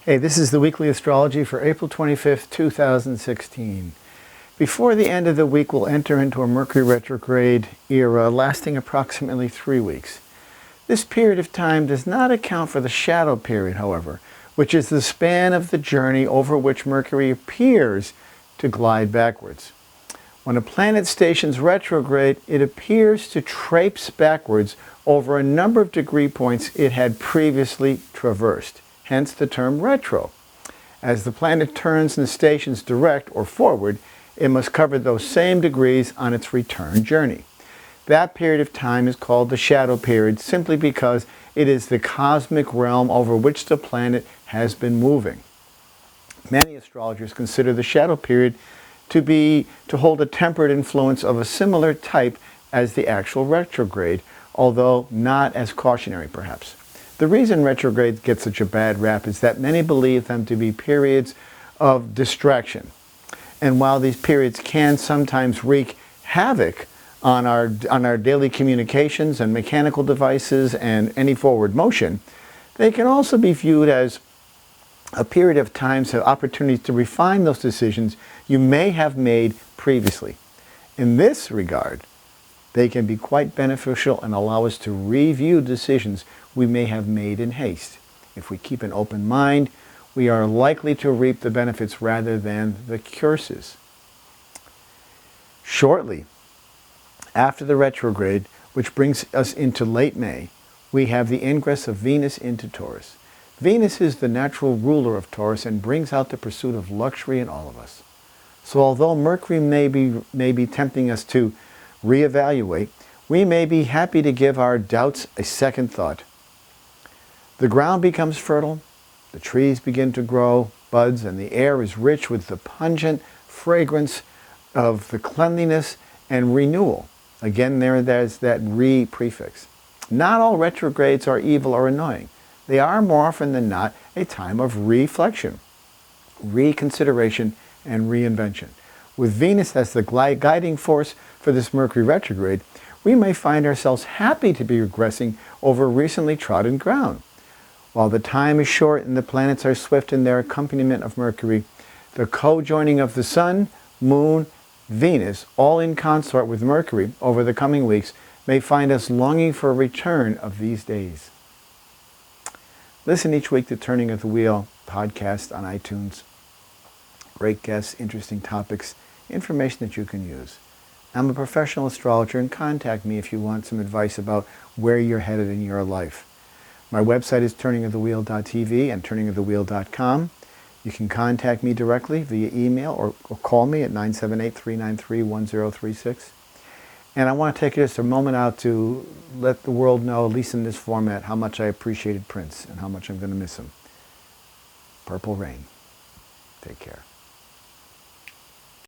Hey, this is the weekly astrology for April 25th, 2016. Before the end of the week, we'll enter into a Mercury retrograde era lasting approximately 3 weeks. This period of time does not account for the shadow period, however, which is the span of the journey over which Mercury appears to glide backwards. When a planet stations retrograde, it appears to traipse backwards over a number of degree points it had previously traversed. Hence the term retro. As the planet turns and stations direct or forward, it must cover those same degrees on its return journey. That period of time is called the shadow period simply because it is the cosmic realm over which the planet has been moving. Many astrologers consider the shadow period to hold a tempered influence of a similar type as the actual retrograde, although not as cautionary perhaps. The reason retrogrades get such a bad rap is that many believe them to be periods of distraction. And while these periods can sometimes wreak havoc on our daily communications and mechanical devices and any forward motion, they can also be viewed as a period of time to opportunities to refine those decisions you may have made previously. In this regard, they can be quite beneficial and allow us to review decisions we may have made in haste. If we keep an open mind, we are likely to reap the benefits rather than the curses. Shortly after the retrograde, which brings us into late May, we have the ingress of Venus into Taurus. Venus is the natural ruler of Taurus and brings out the pursuit of luxury in all of us. So although Mercury may be tempting us to reevaluate, we may be happy to give our doubts a second thought. The ground becomes fertile, the trees begin to grow buds, and the air is rich with the pungent fragrance of the cleanliness and renewal. Again, there's that re prefix. Not all retrogrades are evil or annoying. They are more often than not a time of reflection, reconsideration, and reinvention. With Venus as the guiding force for this Mercury retrograde, we may find ourselves happy to be regressing over recently trodden ground. While the time is short and the planets are swift in their accompaniment of Mercury, the co-joining of the Sun, Moon, Venus, all in consort with Mercury over the coming weeks, may find us longing for a return of these days. Listen each week to Turning of the Wheel podcast on iTunes. Great guests, interesting topics, information that you can use. I'm a professional astrologer, and contact me if you want some advice about where you're headed in your life. My website is turningofthewheel.tv and turningofthewheel.com. You can contact me directly via email or call me at 978-393-1036. And I want to take just a moment out to let the world know, at least in this format, how much I appreciated Prince and how much I'm going to miss him. Purple Rain. Take care.